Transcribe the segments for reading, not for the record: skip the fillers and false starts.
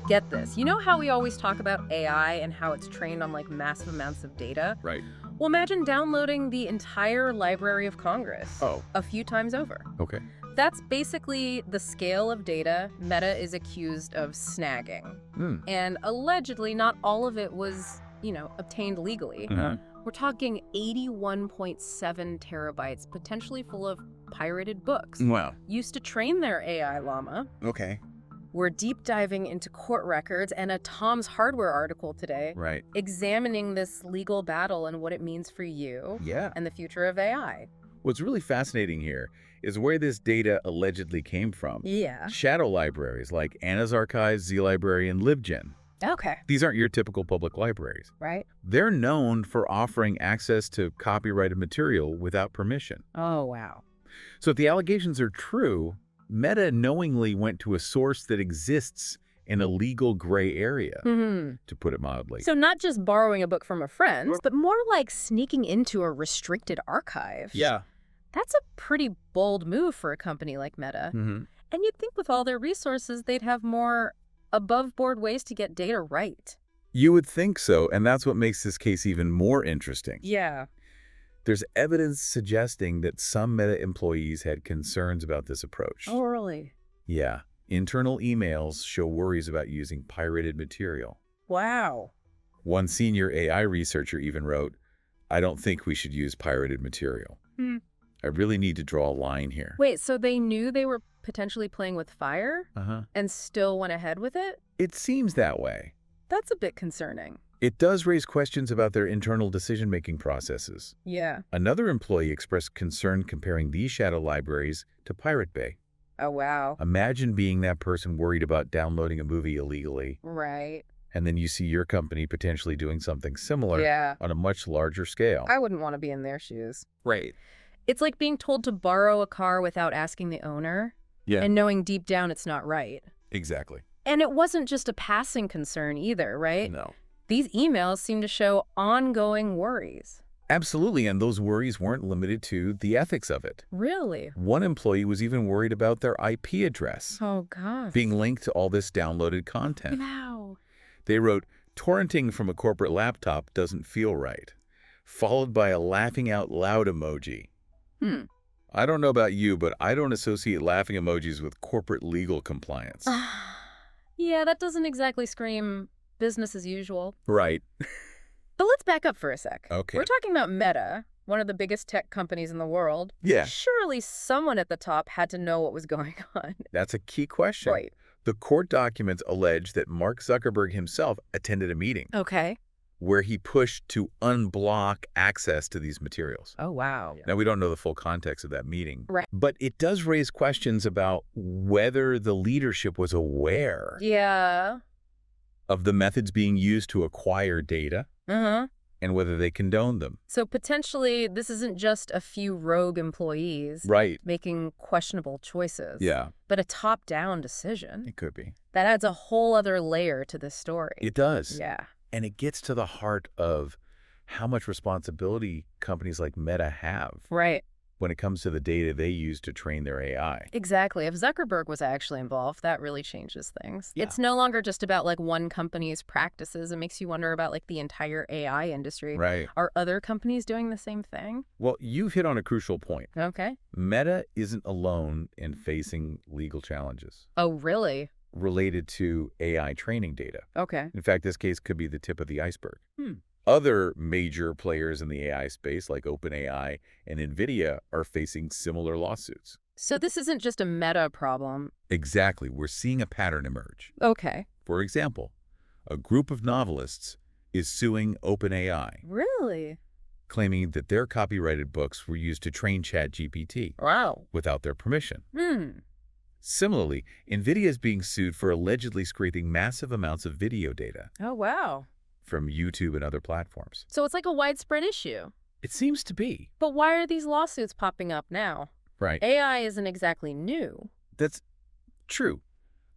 Get this. You know how we always talk about AI and how it's trained on like massive amounts of data? Right. Well, imagine downloading the entire Library of Congress Oh. a few times over. Okay. That's basically the scale of data Meta is accused of snagging. And allegedly, not all of it was, obtained legally. We're talking 81.7 terabytes, potentially full of pirated books. Wow. Used to train their AI llama. Okay. We're deep diving into court records and a Tom's Hardware article today. Right. Examining this legal battle and what it means for you Yeah. and the future of AI. What's really fascinating here is where this data allegedly came from. Yeah. Shadow libraries like Anna's Archives, ZLibrary, and LibGen. Okay. These aren't your typical public libraries. Right. They're known for offering access to copyrighted material without permission. Oh, wow. So if the allegations are true, Meta knowingly went to a source that exists in a legal gray area, to put it mildly. So not just borrowing a book from a friend, but more like sneaking into a restricted archive. Yeah. That's a pretty bold move for a company like Meta. And you'd think with all their resources, they'd have more above-board ways to get data right. You would think so, and that's what makes this case even more interesting. Yeah. There's evidence suggesting that some Meta employees had concerns about this approach. Oh, really? Yeah. Internal emails show worries about using pirated material. Wow. One senior AI researcher even wrote, "I don't think we should use pirated material. I really need to draw a line here." Wait, so they knew they were potentially playing with fire and still went ahead with it? It seems that way. That's a bit concerning. It does raise questions about their internal decision-making processes. Yeah. Another employee expressed concern comparing these shadow libraries to Pirate Bay. Oh, wow. Imagine being that person worried about downloading a movie illegally, Right. and then you see your company potentially doing something similar on a much larger scale. I wouldn't want to be in their shoes. Right. It's like being told to borrow a car without asking the owner and knowing deep down it's not right. Exactly. And it wasn't just a passing concern either, right? No. These emails seem to show ongoing worries. Absolutely, and those worries weren't limited to the ethics of it. Really? One employee was even worried about their IP address Oh, gosh. being linked to all this downloaded content. Wow. They wrote, "Torrenting from a corporate laptop doesn't feel right," followed by a laughing out loud emoji. I don't know about you, but I don't associate laughing emojis with corporate legal compliance. Yeah, that doesn't exactly scream business as usual. Right. But let's back up for a sec. Okay. We're talking about Meta, one of the biggest tech companies in the world. Yeah. Surely someone at the top had to know what was going on. That's a key question. Right. The court documents allege that Mark Zuckerberg himself attended a meeting Okay. where he pushed to unblock access to these materials. Oh, wow. Now, we don't know the full context of that meeting, Right. but it does raise questions about whether the leadership was aware Yeah. of the methods being used to acquire data and whether they condoned them. So potentially this isn't just a few rogue employees Right. making questionable choices. Yeah, But a top-down decision. it could be. That adds a whole other layer to this story. It does. Yeah. And it gets to the heart of how much responsibility companies like Meta have Right. when it comes to the data they use to train their AI. Exactly. If Zuckerberg was actually involved, that really changes things. Yeah. It's no longer just about like one company's practices. It makes you wonder about like the entire AI industry. Right. Are other companies doing the same thing? Well, you've hit on a crucial point. Okay. Meta isn't alone in facing legal challenges Oh, really? related to AI training data. Okay. In fact, this case could be the tip of the iceberg. Other major players in the AI space, like OpenAI and NVIDIA, are facing similar lawsuits. So this isn't just a Meta problem. Exactly. We're seeing a pattern emerge. Okay. For example, a group of novelists is suing OpenAI, Really? claiming that their copyrighted books were used to train ChatGPT Wow. without their permission. Similarly, NVIDIA is being sued for allegedly scraping massive amounts of video data Oh, wow. from YouTube and other platforms. So it's like a widespread issue. It seems to be. But why are these lawsuits popping up now? Right. AI isn't exactly new. That's true.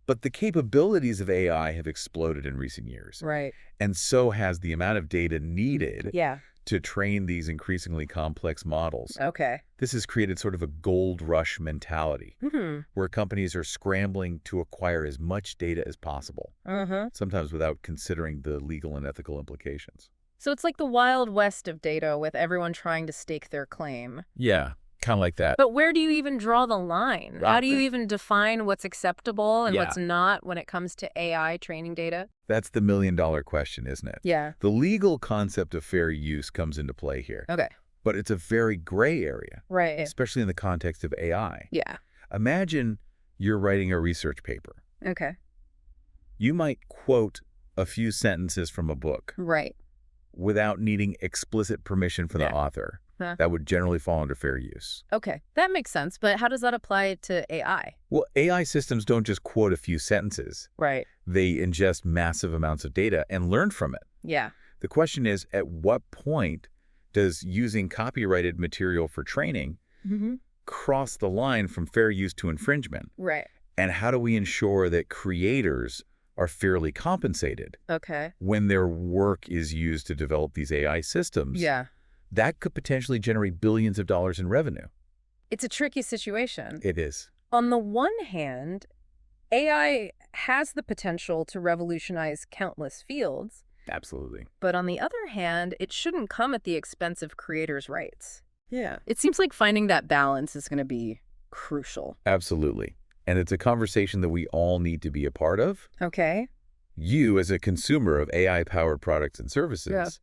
But the capabilities of AI have exploded in recent years. Right. And so has the amount of data needed Yeah. to train these increasingly complex models. Okay. This has created sort of a gold rush mentality where companies are scrambling to acquire as much data as possible, sometimes without considering the legal and ethical implications. So it's like the Wild West of data with everyone trying to stake their claim. Yeah, kind of like that. But where do you even draw the line? How do you even define what's acceptable and what's not when it comes to AI training data? That's the million-dollar question, isn't it? Yeah. The legal concept of fair use comes into play here. Okay. But it's a very gray area. Right. Especially in the context of AI. Yeah. Imagine you're writing a research paper. Okay. You might quote a few sentences from a book. Right. Without needing explicit permission from the author. That would generally fall under fair use. Okay, that makes sense. But how does that apply to AI? Well, AI systems don't just quote a few sentences. Right. They ingest massive amounts of data and learn from it. Yeah. The question is, at what point does using copyrighted material for training cross the line from fair use to infringement? Right. And how do we ensure that creators are fairly compensated when their work is used to develop these AI systems? Yeah. That could potentially generate billions of dollars in revenue. It's a tricky situation. It is. On the one hand, AI has the potential to revolutionize countless fields. Absolutely. But on the other hand, it shouldn't come at the expense of creators' rights. Yeah. It seems like finding that balance is going to be crucial. Absolutely. And it's a conversation that we all need to be a part of. Okay. You, as a consumer of AI-powered products and services,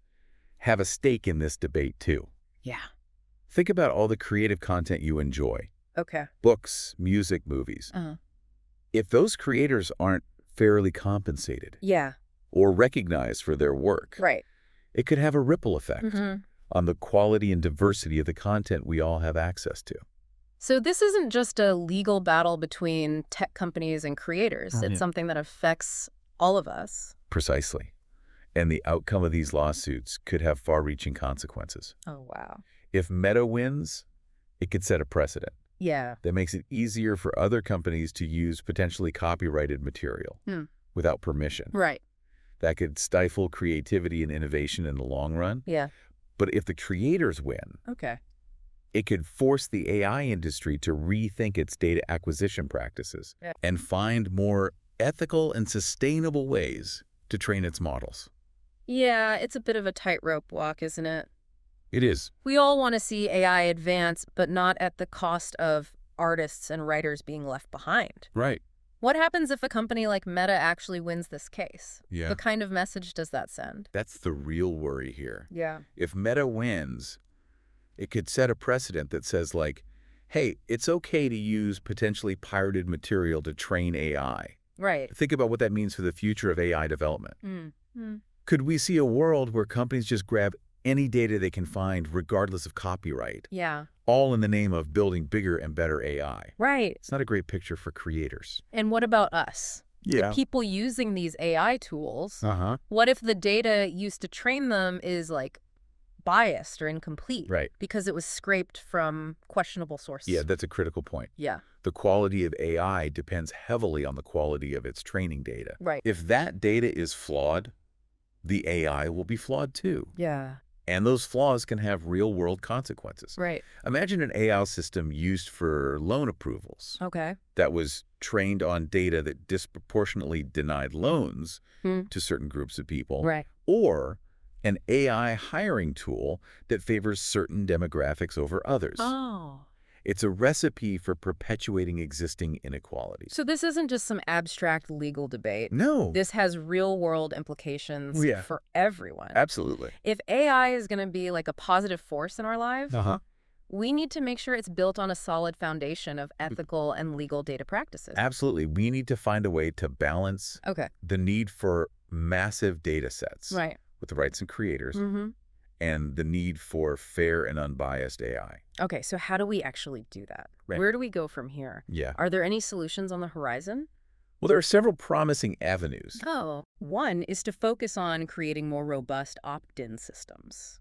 have a stake in this debate, too. Yeah. Think about all the creative content you enjoy. Okay. Books, music, movies. If those creators aren't fairly compensated or recognized for their work, it could have a ripple effect on the quality and diversity of the content we all have access to. So this isn't just a legal battle between tech companies and creators. It's something that affects all of us. Precisely. And the outcome of these lawsuits could have far-reaching consequences. Oh, wow. If Meta wins, it could set a precedent. Yeah. That makes it easier for other companies to use potentially copyrighted material without permission. Right. That could stifle creativity and innovation in the long run. Yeah. But if the creators win, it could force the AI industry to rethink its data acquisition practices and find more ethical and sustainable ways to train its models. Yeah, it's a bit of a tightrope walk, isn't it? It is. We all want to see AI advance, but not at the cost of artists and writers being left behind. Right. What happens if a company like Meta actually wins this case? Yeah. What kind of message does that send? That's the real worry here. Yeah. If Meta wins, it could set a precedent that says, like, hey, it's okay to use potentially pirated material to train AI. Right. Think about what that means for the future of AI development. Could we see a world where companies just grab any data they can find regardless of copyright? Yeah. All in the name of building bigger and better AI. Right. It's not a great picture for creators. And what about us? Yeah. The people using these AI tools, what if the data used to train them is like biased or incomplete? Right. Because it was scraped from questionable sources. Yeah, that's a critical point. Yeah. The quality of AI depends heavily on the quality of its training data. Right. If that data is flawed, the AI will be flawed too. Yeah. And those flaws can have real-world consequences. Right. Imagine an AI system used for loan approvals that was trained on data that disproportionately denied loans to certain groups of people. Right. Or an AI hiring tool that favors certain demographics over others. Oh. It's a recipe for perpetuating existing inequalities. So this isn't just some abstract legal debate. No. This has real-world implications for everyone. Absolutely. If AI is going to be like a positive force in our lives, we need to make sure it's built on a solid foundation of ethical and legal data practices. Absolutely. We need to find a way to balance the need for massive data sets with the rights and creators and the need for fair and unbiased AI. Okay, so how do we actually do that? Right. Where do we go from here? Yeah. Are there any solutions on the horizon? Well, there are several promising avenues. Oh, one is to focus on creating more robust opt-in systems.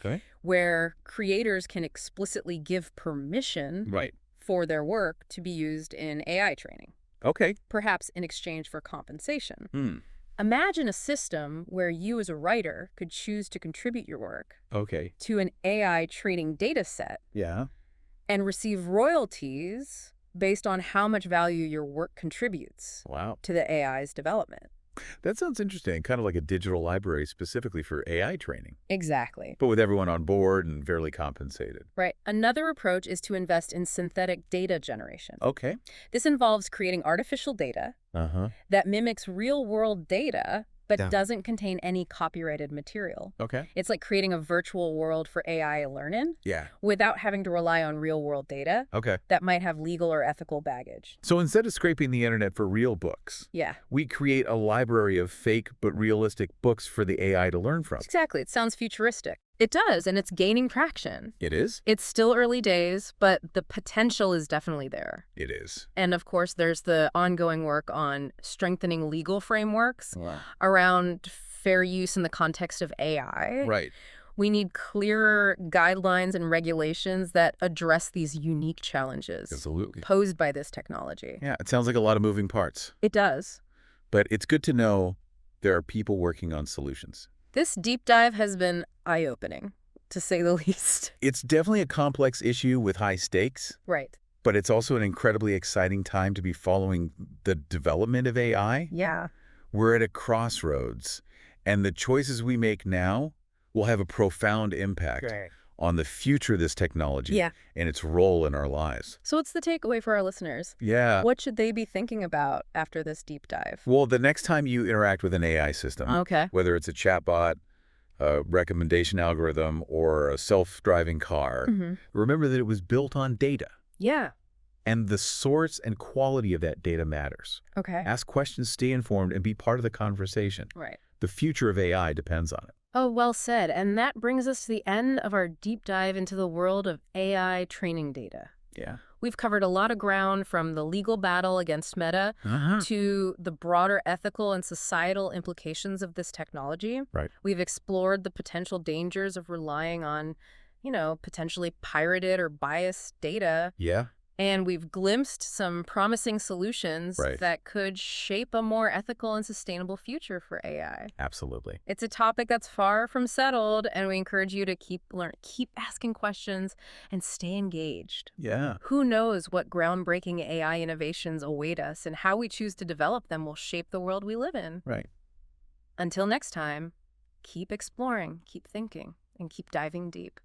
Okay. Where creators can explicitly give permission for their work to be used in AI training. Okay. Perhaps in exchange for compensation. Imagine a system where you as a writer could choose to contribute your work Okay. to an AI training data set Yeah. and receive royalties based on how much value your work contributes Wow. to the AI's development. That sounds interesting, kind of like a digital library specifically for AI training, Exactly. but with everyone on board and fairly compensated. Right. Another approach is to invest in synthetic data generation. Okay. This involves creating artificial data that mimics real-world data but doesn't contain any copyrighted material. Okay. It's like creating a virtual world for AI learning Yeah. without having to rely on real-world data Okay. that might have legal or ethical baggage. So instead of scraping the internet for real books, Yeah. we create a library of fake but realistic books for the AI to learn from. Exactly. It sounds futuristic. It does, and it's gaining traction. It is? It's still early days, but the potential is definitely there. It is. And of course, there's the ongoing work on strengthening legal frameworks around fair use in the context of AI. Right. We need clearer guidelines and regulations that address these unique challenges Absolutely. posed by this technology. Yeah, it sounds like a lot of moving parts. It does. But it's good to know there are people working on solutions. This deep dive has been eye-opening, to say the least. It's definitely a complex issue with high stakes, Right. but it's also an incredibly exciting time to be following the development of AI. Yeah. We're at a crossroads, and the choices we make now will have a profound impact on the future of this technology and its role in our lives. So what's the takeaway for our listeners? Yeah. What should they be thinking about after this deep dive? Well, the next time you interact with an AI system, whether it's a chatbot, a recommendation algorithm, or a self-driving car, remember that it was built on data. Yeah. And the source and quality of that data matters. Okay. Ask questions, stay informed, and be part of the conversation. Right. The future of AI depends on it. Oh, well said. And that brings us to the end of our deep dive into the world of AI training data. Yeah. We've covered a lot of ground, from the legal battle against Meta to the broader ethical and societal implications of this technology. Right. We've explored the potential dangers of relying on, potentially pirated or biased data. Yeah. And we've glimpsed some promising solutions that could shape a more ethical and sustainable future for AI. Absolutely. It's a topic that's far from settled, and we encourage you to keep asking questions, and stay engaged. Yeah. Who knows what groundbreaking AI innovations await us, and how we choose to develop them will shape the world we live in. Right. Until next time, keep exploring, keep thinking, and keep diving deep.